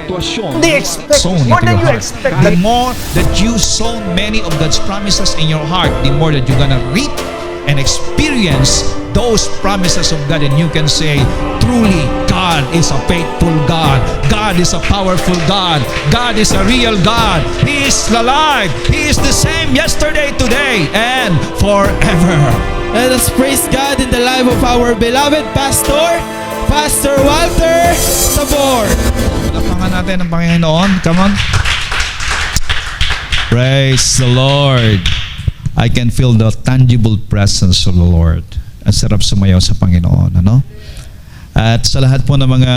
sitwasyon, They expect sown more into than your you heart. expect. The more that you sow many of God's promises in your heart, the more that you're gonna reap and experience those promises of God, and you can say, truly, God is a faithful God. God is a powerful God. God is a real God. He is alive. He is the same yesterday, today, and forever. Let us praise God in the life of our beloved Pastor, Pastor Walter Sabor. Palapakan natin ang Panginoon. Come on. Praise the Lord. I can feel the tangible presence of the Lord. Ang sarap sumayaw sa Panginoon, ano? At sa lahat po ng mga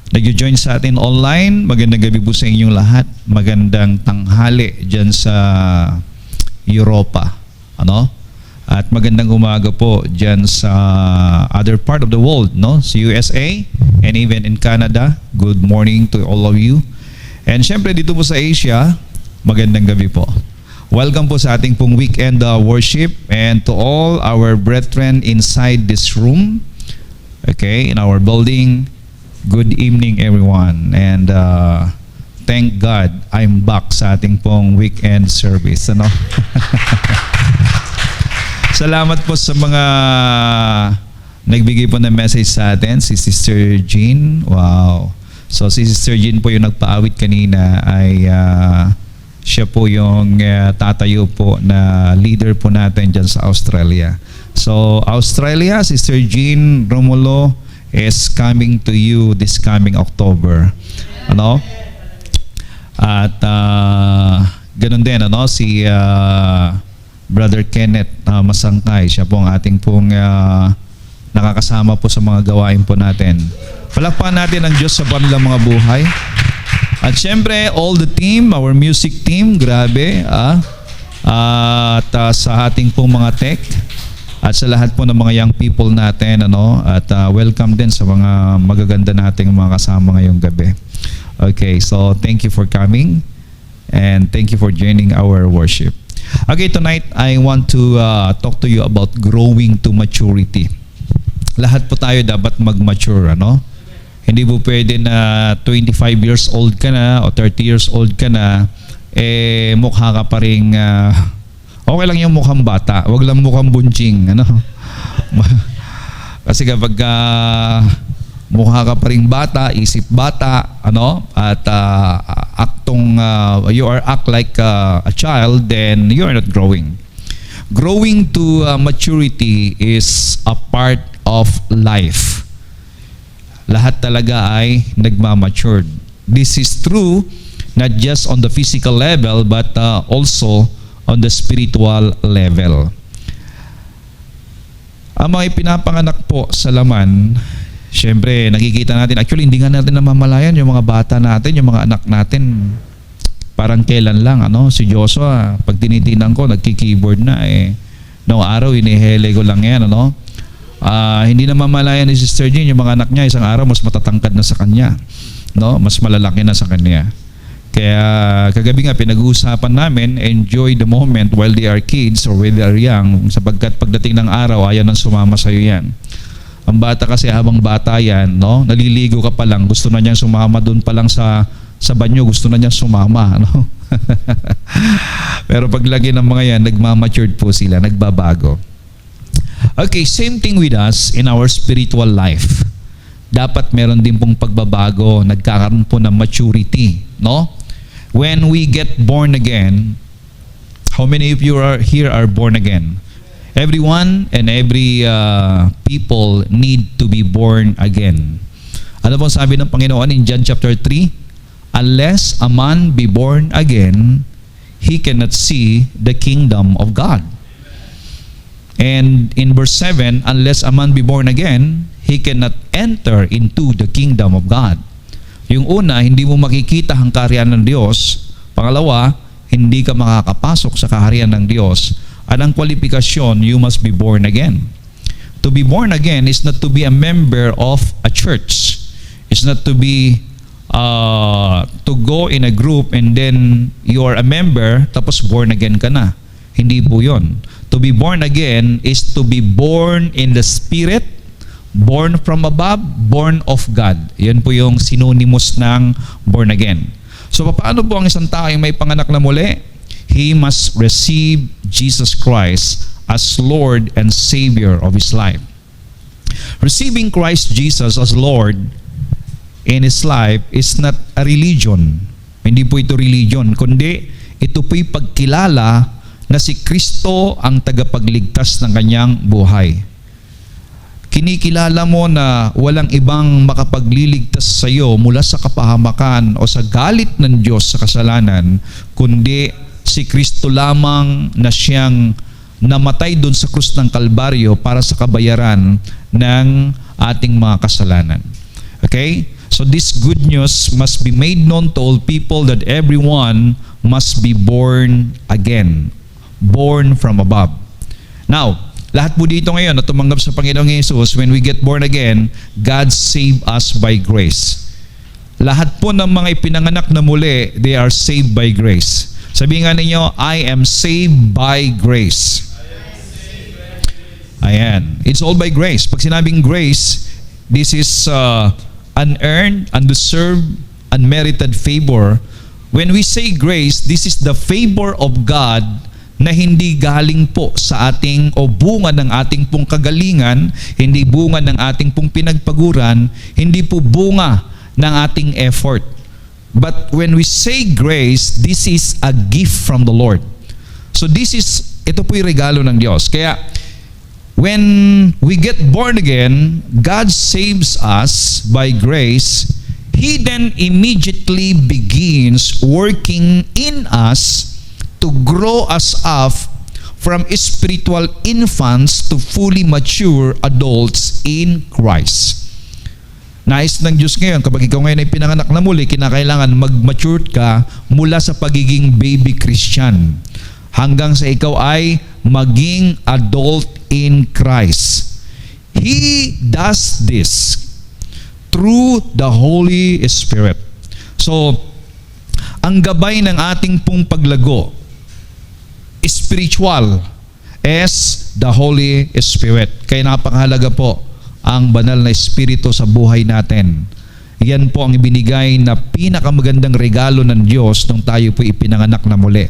nag-join sa atin online, magandang gabi po sa inyong lahat. Magandang tanghali dyan sa Europa, ano? At magandang umaga po dyan sa other part of the world, no? Sa USA and even in Canada. Good morning to all of you. And syempre dito po sa Asia, magandang gabi po. Welcome po sa ating pong weekend worship, and to all our brethren inside this room, okay, in our building, good evening everyone. And thank God I'm back sa ating pong weekend service, ano? Salamat po sa mga nagbigay po ng message sa atin, si Sister Jean. Wow. So si Sister Jean po yung nagpaawit kanina, ay siya po yung tatayo po na leader po natin dyan sa Australia. So Australia, Sister Jean Romulo is coming to you this coming October. Ano? At ganun din, ano, si Brother Kenneth Masangkay, siya po ang ating pong nakakasama po sa mga gawain po natin. Palakpakan natin ang Diyos sa kanilang mga buhay. At syempre, all the team, our music team, grabe. At sa ating pong mga tech, at sa lahat po ng mga young people natin, ano, at welcome din sa mga magaganda nating mga kasama ngayong gabi. Okay, so thank you for coming, and thank you for joining our worship. Okay, tonight I want to talk to you about growing to maturity. Lahat po tayo dapat mag-mature, ano? Hindi po pwede na 25 years old ka na o 30 years old ka na, mukha ka pa rin, okay lang yung mukhang bata, wag lang mukhang bunching, ano? Kasi kapag mukha ka pa rin bata, isip bata, ano? At you act like a child, then you are not growing. Growing to maturity is a part of life. Lahat talaga ay nagmamatured. This is true not just on the physical level, but also on the spiritual level. Ang mga ipinapanganak po sa laman, syempre nakikita natin, actually hindi nga natin namamalayan yung mga bata natin, yung mga anak natin, parang kailan lang, ano? Si Joshua, pag tinitinan ko, nagki-keyboard na noong araw, inihele ko lang yan, ano? Hindi na mamalayan ni Sister Jean, yung mga anak niya isang araw mas matatangkad na sa kanya, no? Mas malalaki na sa kanya. Kaya kagabi nga pinag-uusapan namin, enjoy the moment while they are kids or while they are young, sapagkat pagdating ng araw ayaw nang sumama sa iyo yan. Ang bata kasi habang bata yan, no? Naliligo ka pa lang, gusto na niyang sumama doon pa lang sa banyo, gusto na niyang sumama, no? Pero paglagi ng mga yan, nagmamatured po sila, nagbabago. Okay, same thing with us in our spiritual life. Dapat meron din pong pagbabago, nagkakaroon po ng maturity, no? When we get born again, how many of you here are born again? Everyone and every people need to be born again. Ano pong sabi ng Panginoon in John chapter 3? Unless a man be born again, he cannot see the kingdom of God. And in verse 7, unless a man be born again, he cannot enter into the kingdom of God. Yung una, hindi mo makikita ang kaharian ng Diyos. Pangalawa, hindi ka makakapasok sa kaharian ng Diyos. At ang kwalifikasyon, you must be born again. To be born again is not to be a member of a church. It's not to be to go in a group and then you are a member tapos born again ka na. Hindi po yun. To be born again is to be born in the Spirit, Born from above, born of God. Yan po yung synonymous ng born again. So paano po ang isang tao yung may panganak na muli? He must receive Jesus Christ as Lord and Savior of his life. Receiving Christ Jesus as Lord in his life is not a religion. Hindi po ito religion, kundi ito po'y pagkilala na si Kristo ang tagapagligtas ng kanyang buhay. Kinikilala mo na walang ibang makapagliligtas sa iyo mula sa kapahamakan o sa galit ng Diyos sa kasalanan, kundi si Kristo lamang na siyang namatay doon sa krus ng Kalbaryo para sa kabayaran ng ating mga kasalanan. Okay? So this good news must be made known to all people that everyone must be born again. Born from above. Now, lahat po dito ngayon na tumanggap sa Panginoong Hesus, when we get born again, God saved us by grace. Lahat po ng mga ipinanganak na muli, they are saved by grace. Sabihin nga ninyo, I am saved by grace. Ayan. It's all by grace. Pag sinabing grace, this is unearned, undeserved, unmerited favor. When we say grace, this is the favor of God na hindi galing po sa ating o bunga ng ating pong kagalingan, hindi bunga ng ating pong pinagpaguran, hindi po bunga ng ating effort. But when we say grace, this is a gift from the Lord. So ito po yung regalo ng Diyos. Kaya, when we get born again, God saves us by grace. He then immediately begins working in us to grow us up from spiritual infants to fully mature adults in Christ. Nais ng Diyos ngayon, kapag ikaw ngayon ay pinanganak na muli, kinakailangan mag-mature ka mula sa pagiging baby Christian hanggang sa ikaw ay maging adult in Christ. He does this through the Holy Spirit. So, ang gabay ng ating pong paglago, spiritual, is the Holy Spirit. Kaya napakahalaga po ang banal na Espiritu sa buhay natin. Yan po ang ibinigay na pinakamagandang regalo ng Diyos nung tayo po ipinanganak na muli.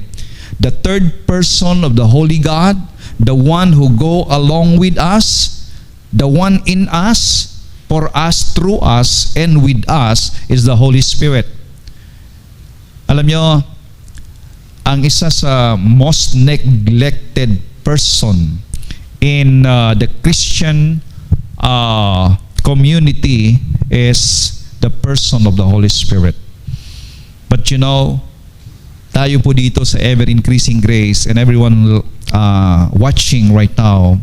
The third person of the Holy God, the one who go along with us, the one in us, for us, through us, and with us is the Holy Spirit. Alam nyo, ang isa sa most neglected person in the Christian community is the person of the Holy Spirit. But you know, tayo po dito sa ever-increasing grace and everyone watching right now,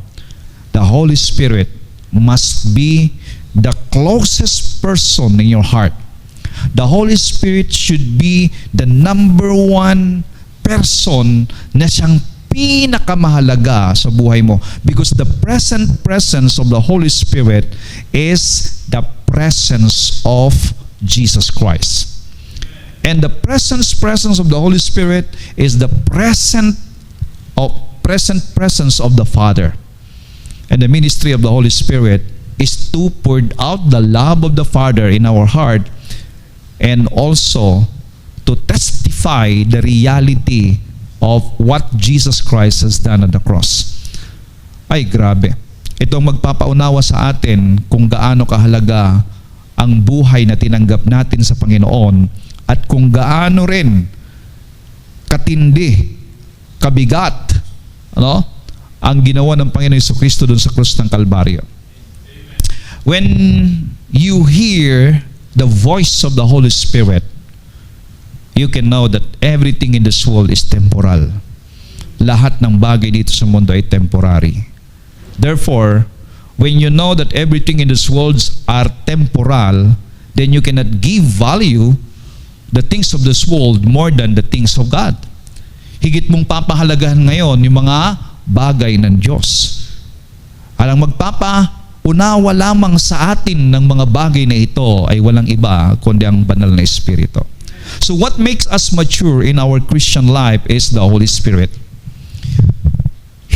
the Holy Spirit must be the closest person in your heart. The Holy Spirit should be the number one person na siyang pinakamahalaga sa buhay mo, because the presence of the Holy Spirit is the presence of Jesus Christ. And the presence of the Holy Spirit is the present presence of the Father. And the ministry of the Holy Spirit is to pour out the love of the Father in our heart, and also to testify the reality of what Jesus Christ has done on the cross. Ay, grabe. Itong magpapaunawa sa atin kung gaano kahalaga ang buhay na tinanggap natin sa Panginoon at kung gaano rin katindi, kabigat, ang ginawa ng Panginoon Jesucristo doon sa krus ng Kalbaryo. When you hear the voice of the Holy Spirit, you can know that everything in this world is temporal. Lahat ng bagay dito sa mundo ay temporary. Therefore, when you know that everything in this world are temporal, then you cannot give value the things of this world more than the things of God. Higit mong papahalagahan ngayon yung mga bagay ng Diyos. Alang magpapaunawa lamang sa atin ng mga bagay na ito ay walang iba kundi ang banal na Espiritu. So what makes us mature in our Christian life is the Holy Spirit.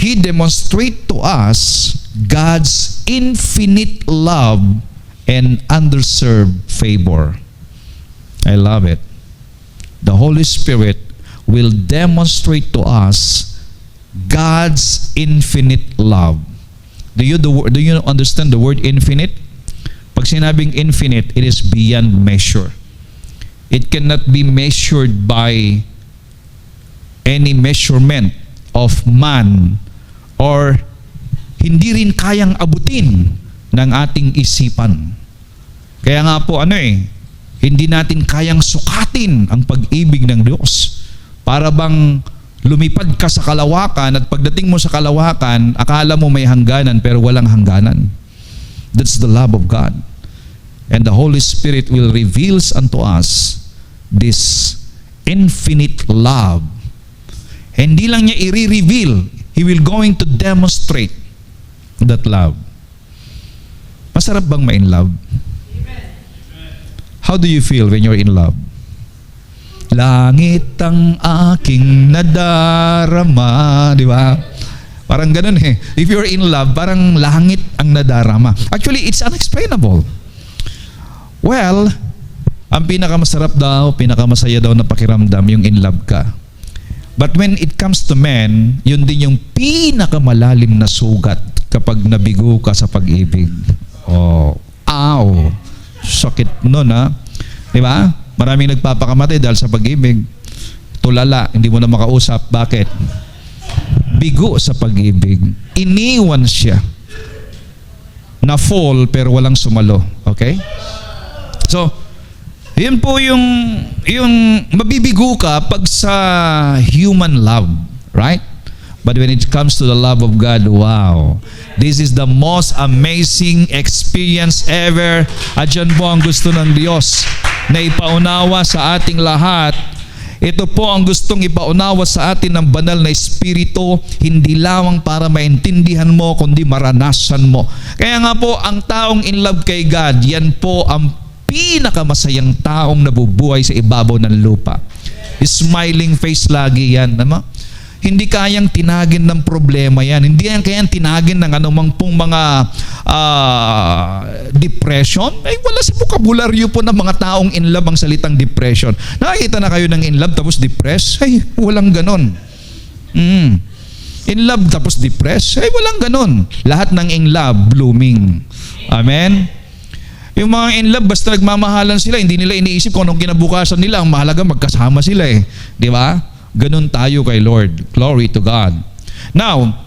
He demonstrates to us God's infinite love and undeserved favor. I love it. The Holy Spirit will demonstrate to us God's infinite love. Do you understand the word infinite? Pag sinabing infinite, it is beyond measure. It cannot be measured by any measurement of man, or hindi rin kayang abutin ng ating isipan. Kaya nga po hindi natin kayang sukatin ang pag-ibig ng Diyos. Para bang lumipad ka sa kalawakan at pagdating mo sa kalawakan, akala mo may hangganan pero walang hangganan. That's the love of God. And the Holy Spirit will reveals unto us this infinite love. Hindi lang niya i-reveal, He will going to demonstrate that love. Masarap bang ma-in love? How do you feel when you're in love? Langit ang aking nadarama, di ba? Parang ganun If you're in love, parang langit ang nadarama. Actually, it's unexplainable. Well, ang pinakamasarap daw, pinakamasaya daw na pakiramdam, yung in love ka. But when it comes to men, yun din yung pinakamalalim na sugat kapag nabigo ka sa pag-ibig. Oh, ow! Sakit nun Diba? Maraming nagpapakamatay dahil sa pag-ibig. Tulala, hindi mo na makausap. Bakit? Bigo sa pag-ibig. Iniwan siya. Na-fall pero walang sumalo. Okay? So, yun po yung mabibigo ka pag sa human love. Right? But when it comes to the love of God, wow. This is the most amazing experience ever. At yan po ang gusto ng Diyos na ipaunawa sa ating lahat. Ito po ang gustong ipaunawa sa atin ng banal na Espiritu, hindi lamang para maintindihan mo, kundi maranasan mo. Kaya nga po, ang taong in love kay God, yan po ang pinakamasayang taong nabubuhay sa ibabaw ng lupa. Smiling face lagi yan. Hindi kayang tinagin ng problema yan. Hindi yan kayang tinagin ng anumang pong mga depression. Ay, wala sa bokabularyo po ng mga taong in love ang salitang depression. Nakakita na kayo ng in love tapos depressed? Ay, walang ganon. In love tapos depressed? Ay, walang ganon. Lahat ng in love, blooming. Amen? Yung mga in love, basta nagmamahalan sila, hindi nila iniisip kung anong kinabukasan nila. Ang mahalaga, magkasama sila Di ba? Ganun tayo kay Lord. Glory to God. Now,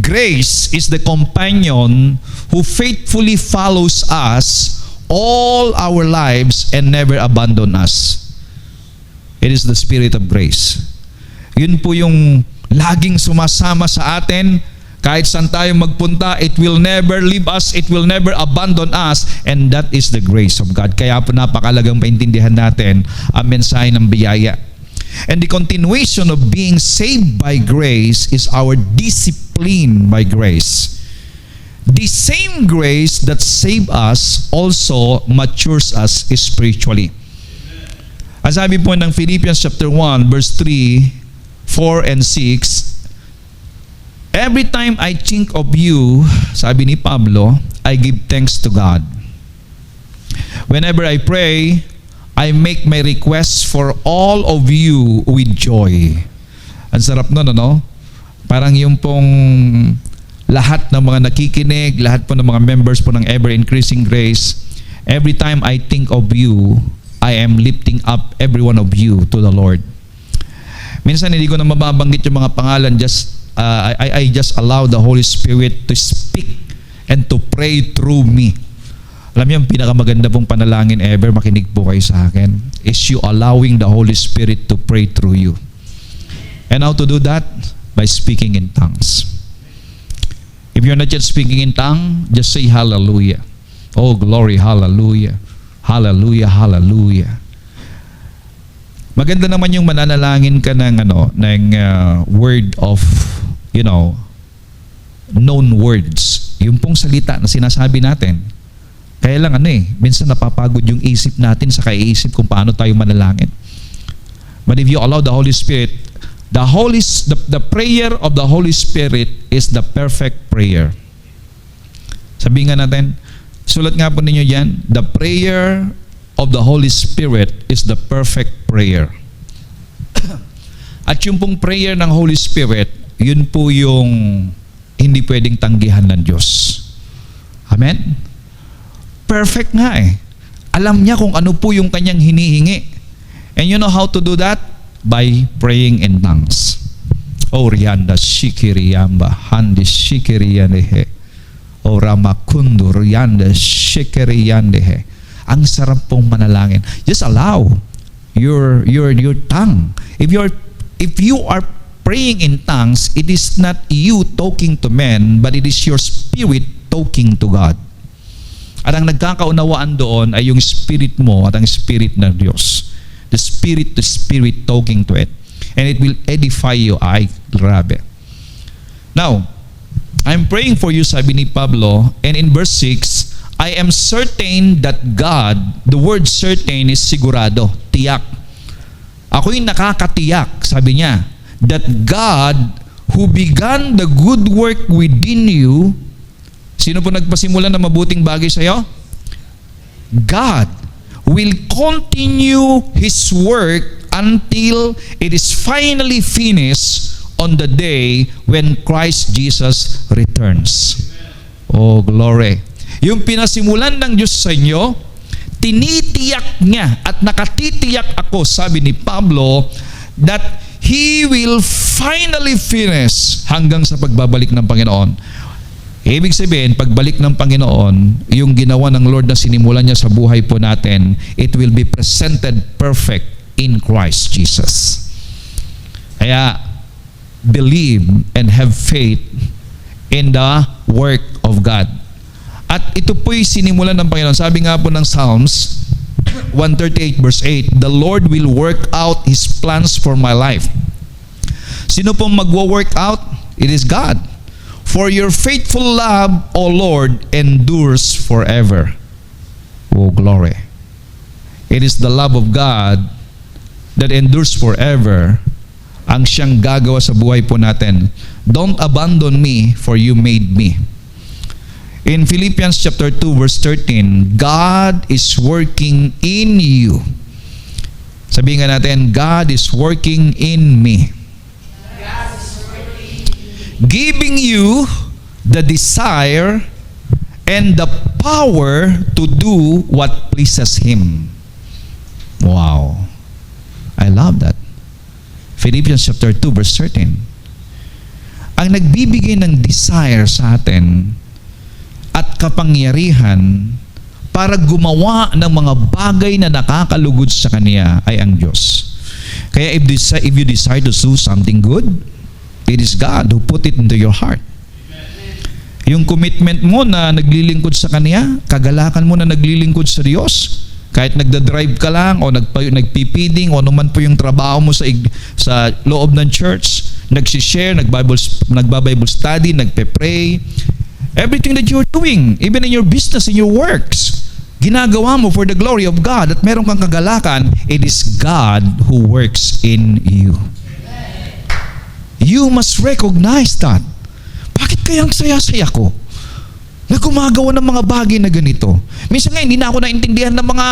grace is the companion who faithfully follows us all our lives and never abandon us. It is the Spirit of grace. Yun po yung laging sumasama sa atin. Kahit saan tayo magpunta, it will never leave us, it will never abandon us, and that is the grace of God. Kaya po napakalagang maintindihan natin ang mensahe ng biyaya. And the continuation of being saved by grace is our discipline by grace. The same grace that saved us also matures us spiritually. Ang sabi po ng Philippians chapter 1 verse 3, 4 and 6, every time I think of you, sabi ni Pablo, I give thanks to God. Whenever I pray, I make my requests for all of you with joy. Ang sarap nun, Parang yung pong lahat ng mga nakikinig, lahat po ng mga members po ng Ever Increasing Grace, every time I think of you, I am lifting up every one of you to the Lord. Minsan hindi ko na mababanggit yung mga pangalan, I just allow the Holy Spirit to speak and to pray through me. Alam niyo, yung pinakamaganda pong panalangin ever, makinig po kayo sa akin, is you allowing the Holy Spirit to pray through you. And how to do that? By speaking in tongues. If you're not yet speaking in tongue, just say hallelujah. Oh, glory, hallelujah. Hallelujah, hallelujah. Maganda naman yung mananalangin ka ng word of, known words. Yung pong salita na sinasabi natin. Kaya lang minsan napapagod yung isip natin sa kaiisip kung paano tayo manalangin. But if you allow the Holy Spirit, The prayer of the Holy Spirit is the perfect prayer. Sabihin nga natin, sulat nga po ninyo yan, the prayer of the Holy Spirit is the perfect prayer. At yung pong prayer ng Holy Spirit, yun po yung hindi pwedeng tanggihan ng Diyos. Amen? Perfect nga eh. Alam niya kung ano po yung kanyang hinihingi. And you know how to do that? By praying in tongues. O rianda shikiriyamba, handi shikiriyandehe. O ramakundu rianda shikiriyandehe. Ang sarap pong manalangin. Just allow your tongue. If you are praying in tongues, it is not you talking to men, but it is your spirit talking to God. At ang nagkakaunawaan doon ay yung spirit mo at ang spirit ng Diyos. The spirit to spirit talking to it. And it will edify you. Ay, grabe. Now, I'm praying for you, sabi ni Pablo, and in verse 6, I am certain that God, the word certain is sigurado, tiyak. Ako'y nakakatiyak, sabi niya, that God who began the good work within you, sino po nagpasimula ng mabuting bagay sa iyo? God will continue His work until it is finally finished on the day when Christ Jesus returns. Oh, glory. Yung pinasimulan ng Diyos sa inyo, tinitiyak niya at nakatitiyak ako, sabi ni Pablo, that He will finally finish hanggang sa pagbabalik ng Panginoon. Ibig sabihin, pagbalik ng Panginoon, yung ginawa ng Lord na sinimulan niya sa buhay po natin, it will be presented perfect in Christ Jesus. Kaya, believe and have faith in the work of God. At ito po'y sinimulan ng Panginoon. Sabi nga po ng Psalms 138 verse 8, the Lord will work out His plans for my life. Sino pong magwo-work out? It is God. For your faithful love, O Lord, endures forever. Oh, glory. It is the love of God that endures forever ang siyang gagawa sa buhay po natin. Don't abandon me, for you made me. In Philippians chapter 2 verse 13, God is working in you. Sabihin nga natin, God is working in me. Giving you the desire and the power to do what pleases Him. Wow. I love that. Philippians chapter 2 verse 13. Ang nagbibigay ng desire sa atin at kapangyarihan para gumawa ng mga bagay na nakakalugod sa Kanya ay ang Diyos. Kaya if you decide to do something good, it is God who put it into your heart. Yung commitment mo na naglilingkod sa Kanya, kagalakan mo na naglilingkod sa Diyos, kahit nagda-drive ka lang o nagpipiding o anuman po yung trabaho mo sa loob ng church, nagsishare, nagba-Bible study, nagpe-pray, everything that you're doing, even in your business, in your works, ginagawa mo for the glory of God at meron kang kagalakan, it is God who works in you. You must recognize that. Bakit kaya ang saya-saya ko na gumagawa ng mga bagay na ganito? Minsan nga, hindi na ako naintindihan ng mga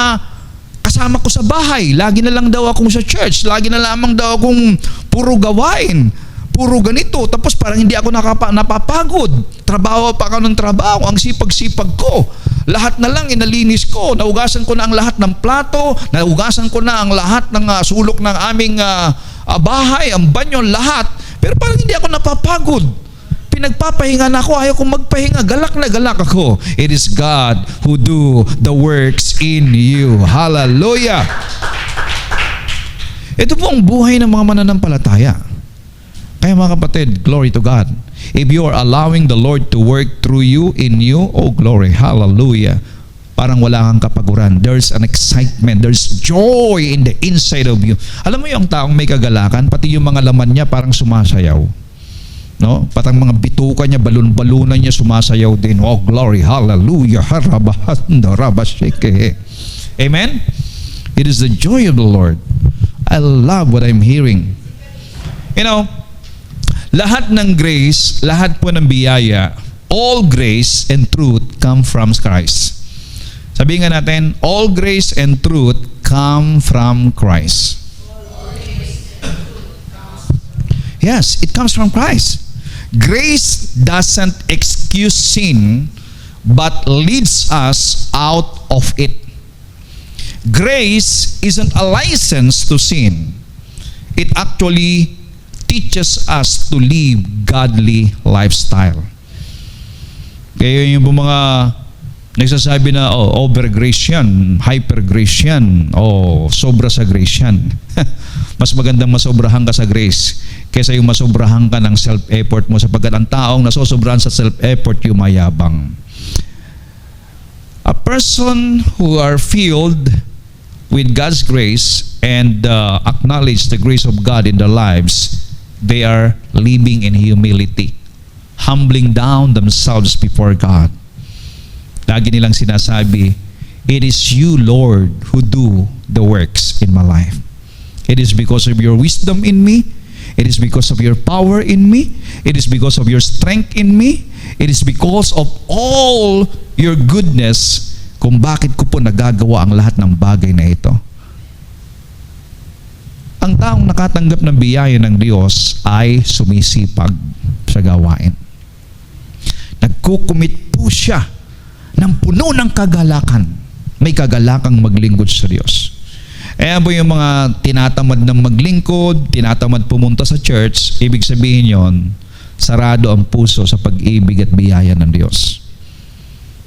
kasama ko sa bahay. Lagi na lang daw akong sa church. Lagi na lamang daw akong puro gawain. Puro ganito. Tapos parang hindi ako napapagod. Trabaho pa ako ng trabaho. Ang sipag-sipag ko. Lahat na lang inalinis ko. Naugasan ko na ang lahat ng plato. Naugasan ko na ang lahat ng sulok ng aming bahay. Ang banyo, lahat. Pero parang hindi ako napapagod. Pinagpapahinga na ako, ayaw kong magpahinga, galak na galak ako. It is God who do the works in you. Hallelujah! Ito po ang buhay ng mga mananampalataya. Kaya mga kapatid, glory to God. If you are allowing the Lord to work through you, in you, oh glory, hallelujah. Parang wala kang kapaguran. There's an excitement. There's joy in the inside of you. Alam mo yung taong may kagalakan, pati yung mga laman niya parang sumasayaw. No? Patang mga bituka niya, balon-balunan niya, sumasayaw din. Oh, glory, hallelujah, harabahanda, rabashike. Amen? It is the joy of the Lord. I love what I'm hearing. You know, lahat ng grace, lahat po ng biyaya, all grace and truth come from Christ. Sabihin nga natin, all grace and truth come from Christ. Yes, it comes from Christ. Grace doesn't excuse sin, but leads us out of it. Grace isn't a license to sin. It actually teaches us to live godly lifestyle. Kaya yung mga nagsasabi na, over grace yan, hyper grace yan, sobra sa grace yan. Mas magandang masobrahan ka sa grace kaysa yung masobrahan ka ng self-effort mo, sapagkat ang taong nasosobrahan sa self-effort yung mayabang. A person who are filled with God's grace and acknowledge the grace of God in their lives, they are living in humility, humbling down themselves before God. Lagi nilang sinasabi, it is you, Lord, who do the works in my life. It is because of your wisdom in me. It is because of your power in me. It is because of your strength in me. It is because of all your goodness kung bakit ko po nagagawa ang lahat ng bagay na ito. Ang taong nakatanggap ng biyaya ng Diyos ay sumisipag sa gawain. Nagkukumit po siya ng puno ng kagalakan. May kagalakang maglingkod sa Diyos. Ayan po yung mga tinatamad ng maglingkod, tinatamad pumunta sa church, ibig sabihin yon, sarado ang puso sa pag-ibig at biyaya ng Diyos.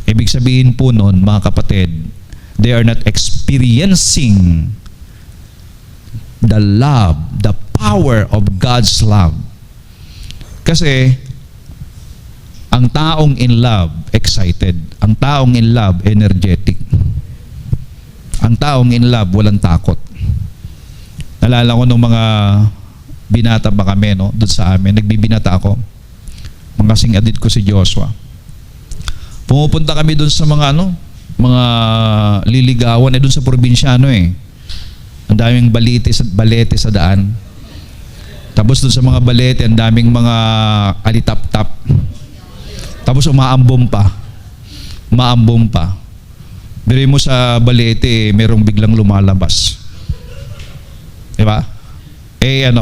Ibig sabihin po nun, mga kapatid, they are not experiencing the love, the power of God's love. Kasi, ang taong in love, excited. Ang taong in love, energetic. Ang taong in love, walang takot. Nalala ko nung mga binata pa kami, no? Doon sa amin, nagbibinata ako. Mga kasing edit ko si Joshua. Pumupunta kami doon sa mga mga liligawan, doon sa probinsyano eh. Ang daming balete sa daan. Tapos doon sa mga balete, ang daming mga alitap-tap. Tapos umaambom pa. Biri mo sa balete, merong biglang lumalabas. Diba? 3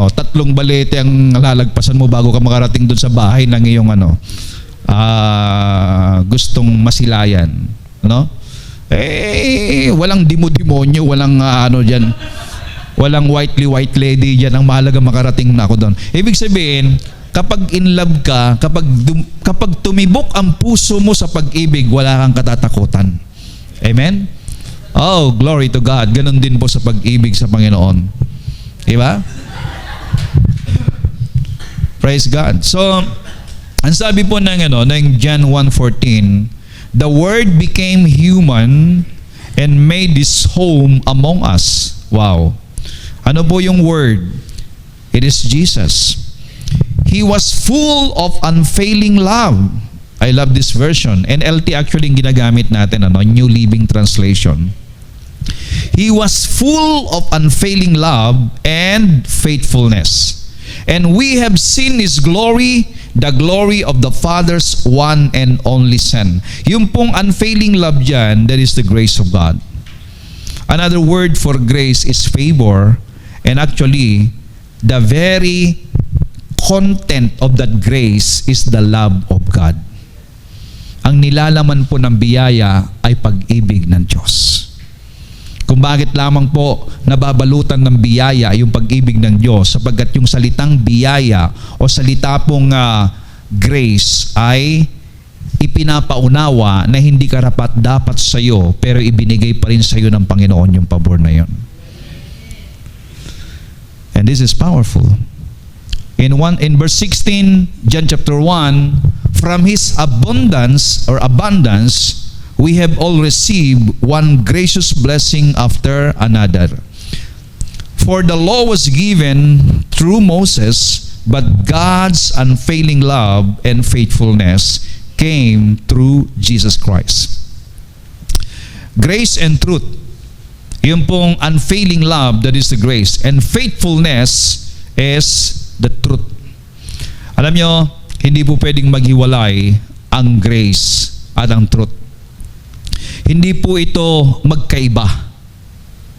balete ang lalagpasan mo bago ka makarating doon sa bahay ng iyong gustong masilayan. Walang dimo-demonyo, walang diyan. Walang white lady diyan. Ang mahalaga makarating na ako doon. Ibig sabihin, kapag in love ka, kapag tumibok ang puso mo sa pag-ibig, wala kang katatakutan. Amen? Oh, glory to God. Ganon din po sa pag-ibig sa Panginoon. Diba? Praise God. So, ang sabi po ng John 1:14, the Word became human and made His home among us. Wow. Ano po yung Word? It is Jesus. He was full of unfailing love. I love this version. NLT actually yung ginagamit natin, New Living Translation. He was full of unfailing love and faithfulness. And we have seen His glory, the glory of the Father's one and only Son. Yung pong unfailing love dyan, that is the grace of God. Another word for grace is favor. And actually, the very content of that grace is the love of God. Ang nilalaman po ng biyaya ay pag-ibig ng Diyos. Kung bakit lamang po nababalutan ng biyaya yung pag-ibig ng Diyos, sapagkat yung salitang biyaya o salita pong grace ay ipinapaunawa na hindi karapat-dapat sa iyo, pero ibinigay pa rin sa iyo ng Panginoon yung pabor na yun. And this is powerful. In verse 16, John chapter 1, from His abundance, we have all received one gracious blessing after another. For the law was given through Moses, but God's unfailing love and faithfulness came through Jesus Christ. Grace and truth, yung pong unfailing love, that is the grace, and faithfulness, is the truth. Alam nyo, hindi po pwedeng maghiwalay ang grace at ang truth. Hindi po ito magkaiba.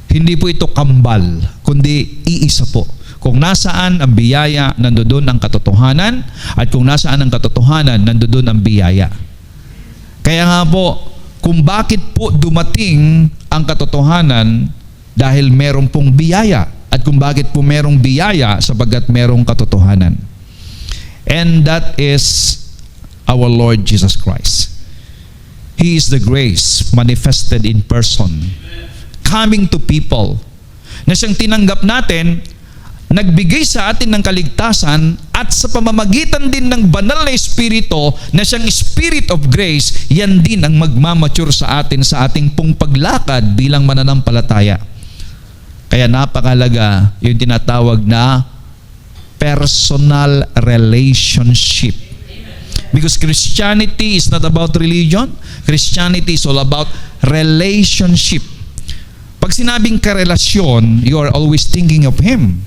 Hindi po ito kambal, kundi iisa po. Kung nasaan ang biyaya, nandoon ang katotohanan, at kung nasaan ang katotohanan, nandoon ang biyaya. Kaya nga po, kung bakit po dumating ang katotohanan, dahil meron pong biyaya. At kung bakit po merong biyaya, sapagkat merong katotohanan. And that is our Lord Jesus Christ. He is the grace manifested in person, coming to people, na siyang tinanggap natin, nagbigay sa atin ng kaligtasan, at sa pamamagitan din ng banal na Espiritu, na siyang Spirit of Grace, yan din ang magmamature sa atin sa ating pong paglakad bilang mananampalataya. Kaya napakalaga yung tinatawag na personal relationship. Because Christianity is not about religion. Christianity is all about relationship. Pag sinabing karelasyon, you are always thinking of Him.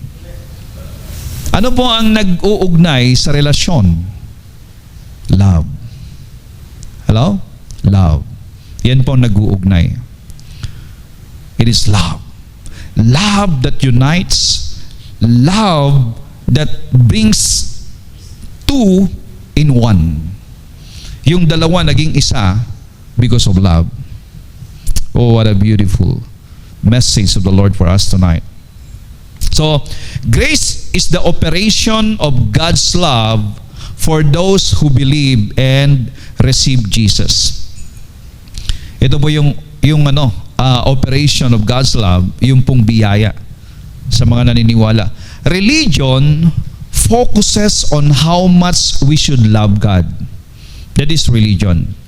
Ano po ang nag-uugnay sa relasyon? Love. Hello? Love. Yan po ang nag-uugnay. It is love. Love that unites. Love that brings two in one. Yung dalawa naging isa because of love. Oh, what a beautiful message of the Lord for us tonight. So, grace is the operation of God's love for those who believe and receive Jesus. Ito po yung operation of God's love, yung pong biyaya sa mga naniniwala. Religion focuses on how much we should love God. That is religion.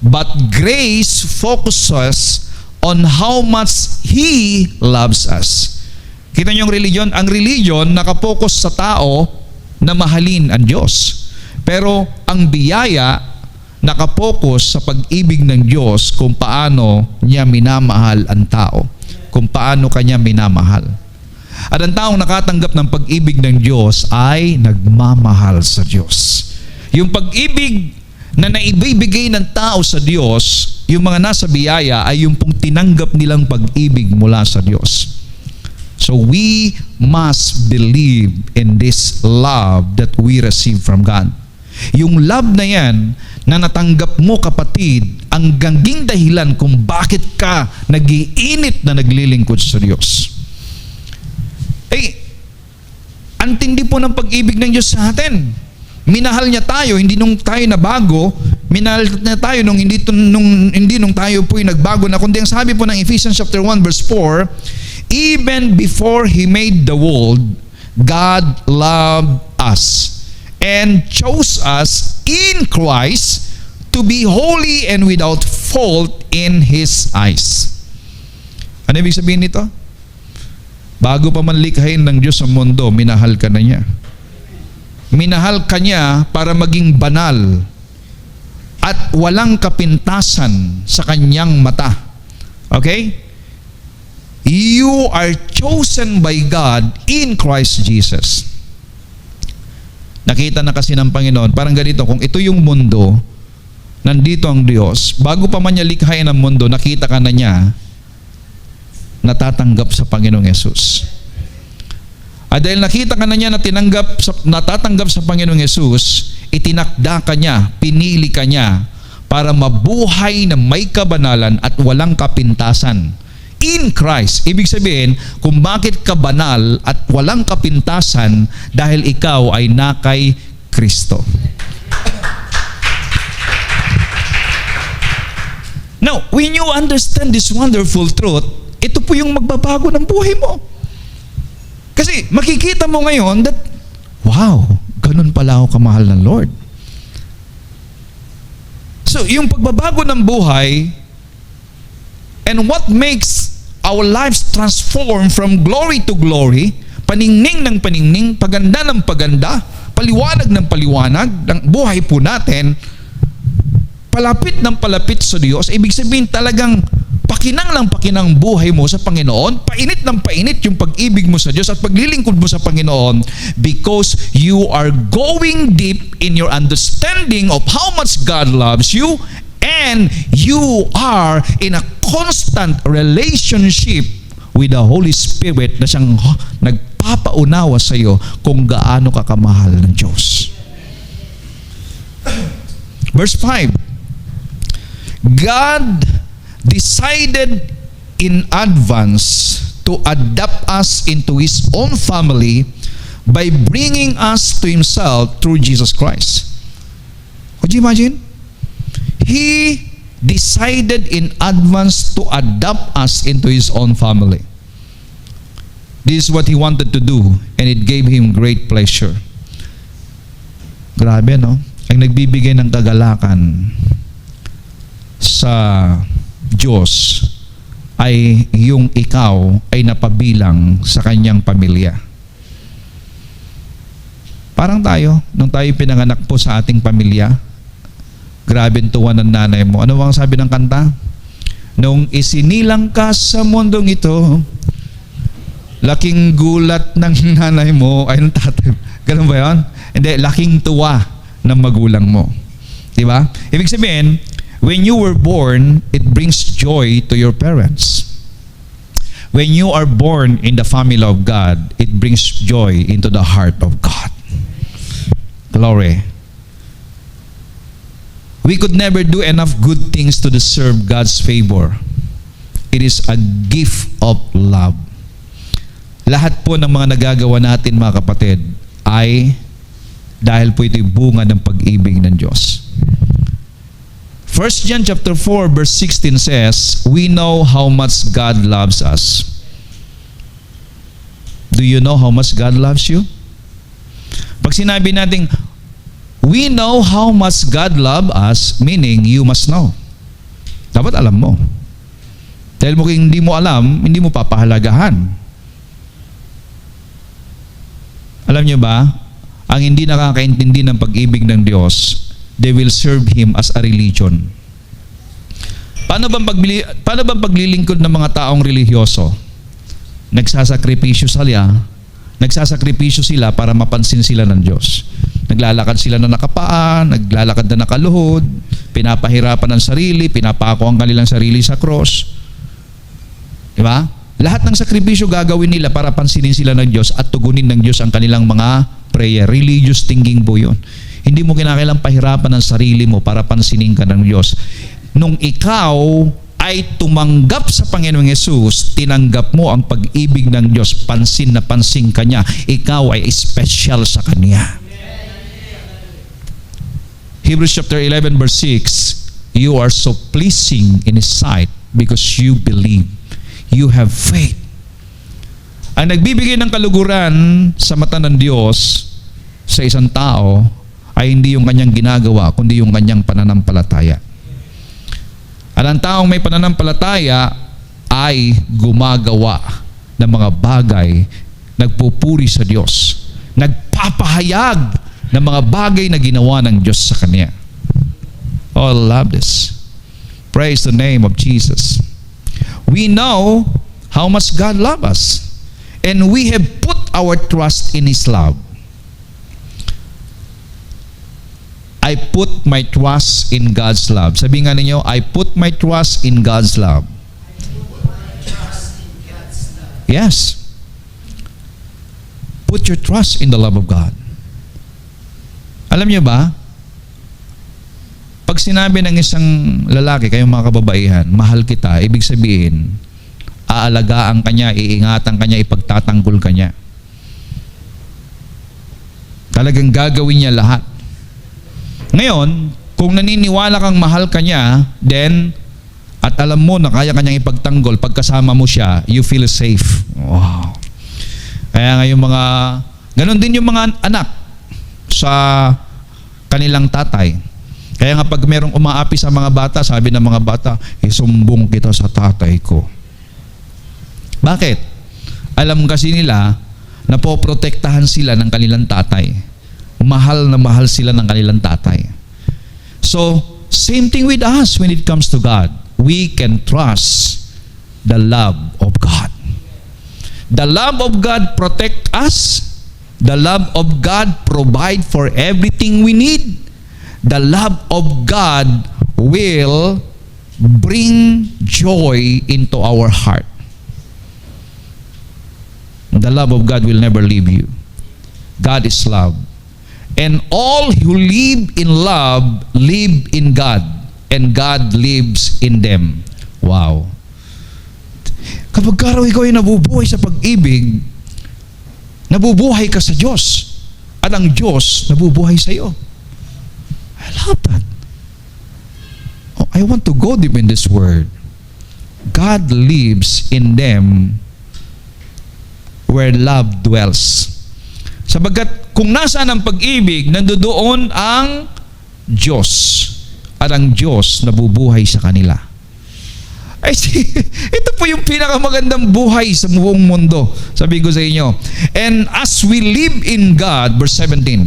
But grace focuses on how much He loves us. Kita niyo yung religion? Ang religion nakapokus sa tao na mahalin ang Diyos. Pero ang biyaya nakapokus sa pag-ibig ng Diyos kung paano niya minamahal ang tao. Kung paano kanya minamahal. At ang taong nakatanggap ng pag-ibig ng Diyos ay nagmamahal sa Diyos. Yung pag-ibig na naibibigay ng tao sa Diyos, yung mga nasa biyaya ay yung pong tinanggap nilang pag-ibig mula sa Diyos. So we must believe in this love that we receive from God. Yung love na yan na natanggap mo, kapatid, ang ganging dahilan kung bakit ka nag-iinit na naglilingkod sa Diyos. Ang tindi po ng pag-ibig ng Diyos sa atin. Minahal niya tayo, hindi nung tayo nabago. Minahal niya tayo hindi nung tayo po'y nagbago na, kundi ang sabi po ng Ephesians chapter 1 verse 4, even before He made the world, God loved us and chose us in Christ to be holy and without fault in His eyes. Ano ibig sabihin nito? Bago pa man likhain ng Diyos ang mundo, minahal ka na niya. Minahal ka niya para maging banal at walang kapintasan sa kanyang mata. Okay? You are chosen by God in Christ Jesus. Nakita na kasi ng Panginoon, parang ganito, kung ito yung mundo, nandito ang Diyos, bago pa man niya likhain ang mundo, nakita ka na niya, natatanggap sa Panginoong Yesus. At dahil nakita ka na niya na natatanggap sa Panginoong Yesus, itinakda ka niya, pinili ka niya para mabuhay na may kabanalan at walang kapintasan. In Christ. Ibig sabihin, kung bakit ka banal at walang kapintasan, dahil ikaw ay nakay Kristo. Now, when you understand this wonderful truth, ito po yung magbabago ng buhay mo. Kasi makikita mo ngayon that, wow, ganun pala ako kamahal ng Lord. So, yung pagbabago ng buhay, and what makes our lives transform from glory to glory, paningning ng paningning, paganda ng paganda, paliwanag ng paliwanag, ng buhay po natin, palapit ng palapit sa Diyos, ibig sabihin talagang pakinang lang pakinang buhay mo sa Panginoon, painit ng painit yung pag-ibig mo sa Diyos at paglilingkod mo sa Panginoon, because you are going deep in your understanding of how much God loves you, and you are in a constant relationship with the Holy Spirit na siyang nagpapaunawa sa iyo kung gaano ka kamahal ng Diyos. Verse 5, God decided in advance to adopt us into His own family by bringing us to Himself through Jesus Christ. Could you imagine? He decided in advance to adopt us into His own family. This is what He wanted to do, and it gave Him great pleasure. Grabe, no? Ang nagbibigay ng kagalakan sa Diyos ay yung ikaw ay napabilang sa Kanyang pamilya. Parang tayo, nung tayo pinanganak po sa ating pamilya, grabe ang tuwa ng nanay mo. Ano bang sabi ng kanta? Nung isinilang ka sa mundong ito, laking gulat ng nanay mo, ay ng tatay. Ganun ba yun? Hindi, laking tuwa ng magulang mo. Diba? Ibig sabihin, when you were born, it brings joy to your parents. When you are born in the family of God, it brings joy into the heart of God. Glory. We could never do enough good things to deserve God's favor. It is a gift of love. Lahat po ng mga nagagawa natin, mga kapatid, ay dahil po ito'y bunga ng pag-ibig ng Diyos. 1 John chapter 4 verse 16 says, we know how much God loves us. Do you know how much God loves you? Pag sinabi natin, we know how much God loves us, meaning you must know. Dapat alam mo. Dahil mo kung hindi mo alam, hindi mo papahalagahan. Alam niyo ba, ang hindi nakakaintindi ng pag-ibig ng Diyos, they will serve Him as a religion. Paano bang paglilingkod ng mga taong relihiyoso? Nagsasakripisyo sila para mapansin sila ng Diyos. Naglalakad sila na nakapaa, naglalakad na nakaluhod, pinapahirapan ang sarili, pinapako ang kanilang sarili sa cross. Diba? Lahat ng sakripisyo gagawin nila para pansinin sila ng Diyos at tugunin ng Diyos ang kanilang mga prayer. Religious thinking po yun. Hindi mo kinakailang pahirapan ang sarili mo para pansinin ka ng Diyos. Nung ikaw ay tumanggap sa Panginoong Yesus, tinanggap mo ang pag-ibig ng Diyos, pansin na pansin ka niya, ikaw ay special sa Kanya. Hebrews chapter 11 verse 6, you are so pleasing in His sight because you believe. You have faith. Ang nagbibigay ng kaluguran sa mata ng Diyos sa isang tao ay hindi yung kanyang ginagawa, kundi yung kanyang pananampalataya. At ang taong may pananampalataya ay gumagawa ng mga bagay, nagpupuri sa Diyos, nagpapahayag ng mga bagay na ginawa ng Diyos sa Kanya. Oh, I love this. Praise the name of Jesus. We know how much God loves us, and we have put our trust in His love. I put my trust in God's love. Sabihin nga ninyo, I put my trust in God's love. Yes. Put your trust in the love of God. Alam niyo ba, pag sinabi ng isang lalaki, kayong mga kababaihan, mahal kita, ibig sabihin, aalagaan ka niya, iingatan ka niya, ipagtatanggol ka niya. Talagang gagawin niya lahat. Ngayon, kung naniniwala kang mahal ka niya, then, at alam mo na kaya kanyang ipagtanggol, pagkasama mo siya, you feel safe. Wow. Kaya nga yung mga, ganun din yung mga anak sa kanilang tatay. Kaya nga pag merong umaapi sa mga bata, sabi ng mga bata, isumbong kita sa tatay ko. Bakit? Alam kasi nila na poprotektahan sila ng kanilang tatay. Mahal na mahal sila ng kanilang tatay. So, same thing with us when it comes to God. We can trust the love of God. The love of God protect us. The love of God provide for everything we need. The love of God will bring joy into our heart. The love of God will never leave you. God is love. And all who live in love live in God, and God lives in them. Wow. Kapag araw ikaw ay nabubuhay sa pag-ibig, nabubuhay ka sa Diyos, at ang Diyos nabubuhay sa iyo. I love that. Oh, I want to go deep in this word. God lives in them where love dwells. Sabagat kung nasaan ang pag-ibig, nandoon ang Diyos. At ang Diyos nabubuhay sa kanila. Ay, ito po yung pinakamagandang buhay sa buong mundo. Sabi ko sa inyo. And as we live in God, verse 17,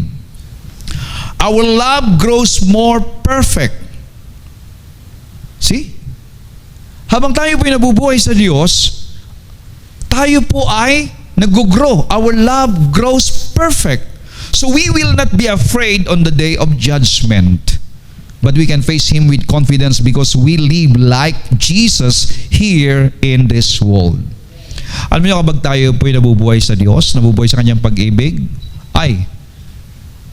our love grows more perfect. See? Habang tayo po nabubuhay sa Diyos, tayo po ay nag-grow. Our love grows perfect. So we will not be afraid on the day of judgment. But we can face Him with confidence because we live like Jesus here in this world. Alam niyo, kapag tayo po nabubuhay sa Diyos, nabubuhay sa Kanyang pag-ibig, ay,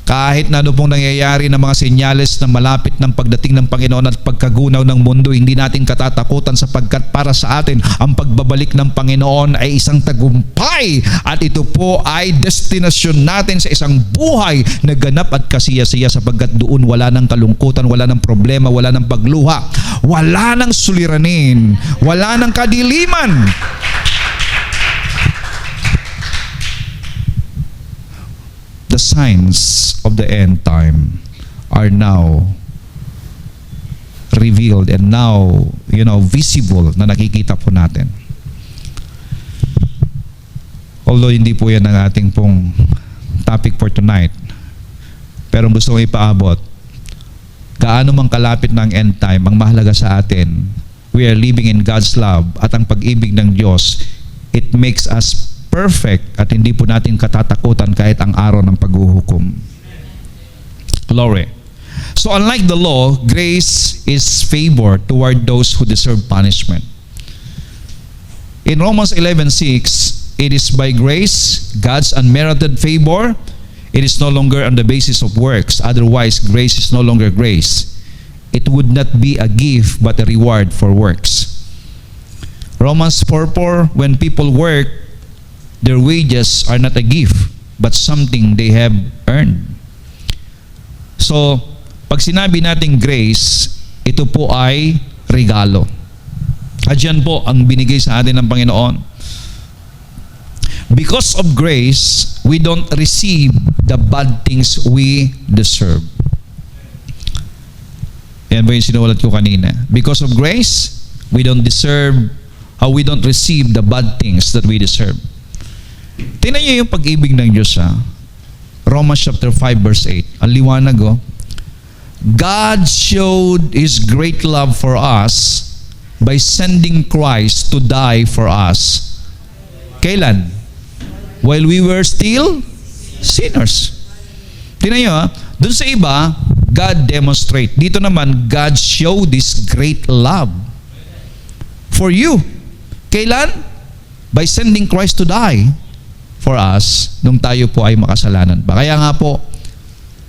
kahit na ano pong nangyayari ng mga senyales na malapit ng pagdating ng Panginoon at pagkagunaw ng mundo, hindi natin katatakutan sapagkat para sa atin, ang pagbabalik ng Panginoon ay isang tagumpay at ito po ay destinasyon natin sa isang buhay na ganap at kasiya-siya sapagkat doon wala ng kalungkutan, wala ng problema, wala ng pagluha, wala ng suliranin, wala ng kadiliman. The signs of the end time are now revealed and now, visible na nakikita po natin. Although hindi po yan ang ating pong topic for tonight, pero gusto kong ipaabot, gaano mang kalapit ng end time, ang mahalaga sa atin, we are living in God's love at ang pag-ibig ng Diyos, it makes us perfect at hindi po natin katatakutan kahit ang araw ng paghuhukom. Glory. So unlike the law, grace is favor toward those who deserve punishment. In Romans 11:6, it is by grace, God's unmerited favor. It is no longer on the basis of works. Otherwise, grace is no longer grace. It would not be a gift but a reward for works. Romans 4:4, when people work, their wages are not a gift, but something they have earned. So, pag sinabi nating grace, ito po ay regalo. At yan po ang binigay sa atin ng Panginoon. Because of grace, we don't receive the bad things we deserve. Yan ba yung sinulat ko kanina? Because of grace, we don't receive the bad things that we deserve. Tingnan niyo yung pag-ibig ng Diyos, ha? Romans chapter 5 verse 8. Ang liwanag, oh. God showed His great love for us by sending Christ to die for us. Kailan? While we were still sinners. Tingnan niyo, ha? Doon sa iba, God demonstrate. Dito naman, God showed this great love for you. Kailan? By sending Christ to die for us nung tayo po ay makasalanan pa. Kaya nga po,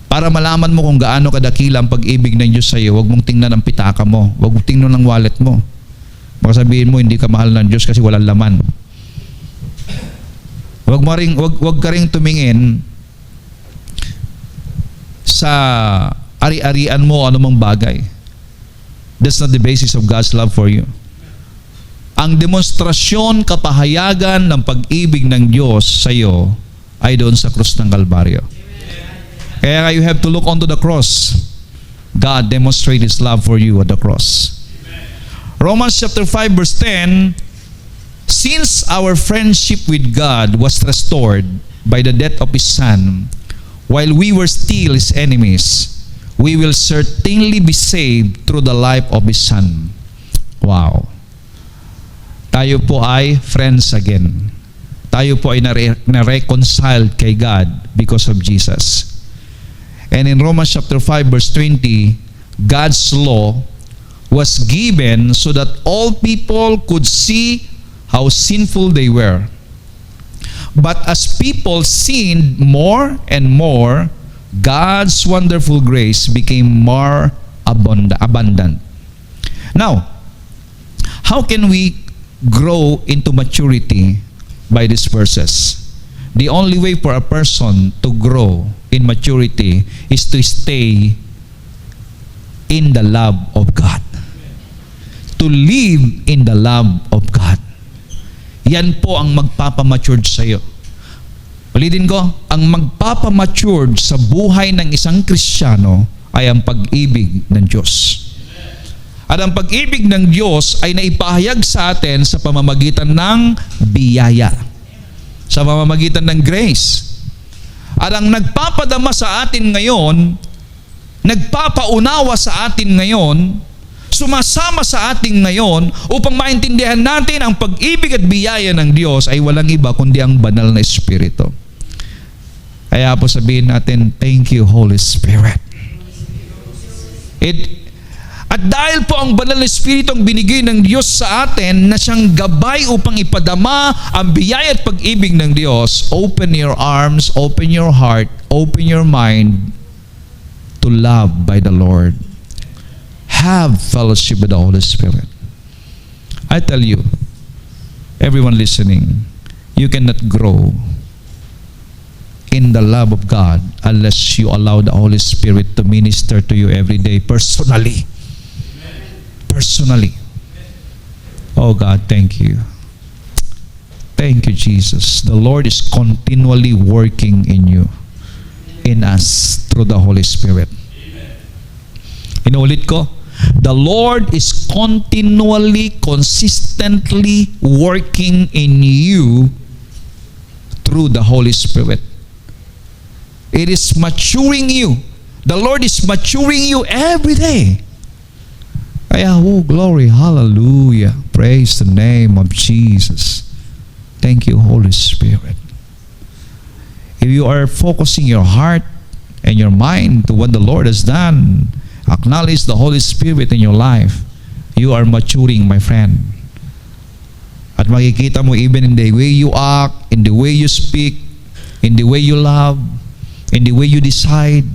para malaman mo kung gaano kadakila ang pag-ibig ng Diyos sa iyo, huwag mong tingnan ang pitaka mo. Huwag mong tingnan ang wallet mo. Baka sabihin mo, hindi ka mahal ng Diyos kasi walang laman. Huwag ka ring tumingin sa ari-arian mo o anumang bagay. That's not the basis of God's love for you. Ang demonstrasyon, kapahayagan ng pag-ibig ng Diyos sa iyo ay doon sa krus ng Kalbaryo. Kaya you have to look onto the cross. God demonstrated His love for you at the cross. Romans chapter 5 verse 10, since our friendship with God was restored by the death of His Son, while we were still His enemies, we will certainly be saved through the life of His Son. Wow. tayo po ay friends again. Tayo po ay na-reconciled kay God because of Jesus. And in Romans chapter 5 verse 20, God's law was given so that all people could see how sinful they were. But as people sinned more and more, God's wonderful grace became more abundant. Now, how can we grow into maturity by these verses? The only way for a person to grow in maturity is to stay in the love of God. To live in the love of God. Yan po ang magpapamatured sa iyo. Ulitin ko, ang magpapamatured sa buhay ng isang Kristiyano ay ang pag-ibig ng Diyos. At ang pag-ibig ng Diyos ay naipahayag sa atin sa pamamagitan ng biyaya. Sa pamamagitan ng grace. At ang nagpapadama sa atin ngayon, nagpapaunawa sa atin ngayon, sumasama sa atin ngayon upang maintindihan natin ang pag-ibig at biyaya ng Diyos ay walang iba kundi ang banal na Espiritu. Kaya po sabihin natin, thank you Holy Spirit. At dahil po ang banal na Espiritu ang binigay ng Diyos sa atin na siyang gabay upang ipadama ang biyaya at pag-ibig ng Diyos, open your arms, open your heart, open your mind to love by the Lord. Have fellowship with the Holy Spirit. I tell you, everyone listening, you cannot grow in the love of God unless you allow the Holy Spirit to minister to you every day personally. Personally. Oh God, thank you. Thank you, Jesus. The Lord is continually working in you, in us, through the Holy Spirit. Inuulit ko, the Lord is continually, consistently working in you through the Holy Spirit. It is maturing you. The Lord is maturing you every day. Kaya, oh, glory, hallelujah. Praise the name of Jesus. Thank you, Holy Spirit. If you are focusing your heart and your mind to what the Lord has done, acknowledge the Holy Spirit in your life, you are maturing, my friend. At makikita mo even in the way you act, in the way you speak, in the way you love, in the way you decide,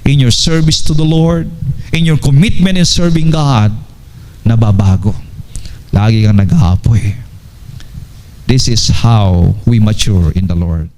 in your service to the Lord, in your commitment in serving God, nababago. Lagi kang nag-aapoy. This is how we mature in the Lord.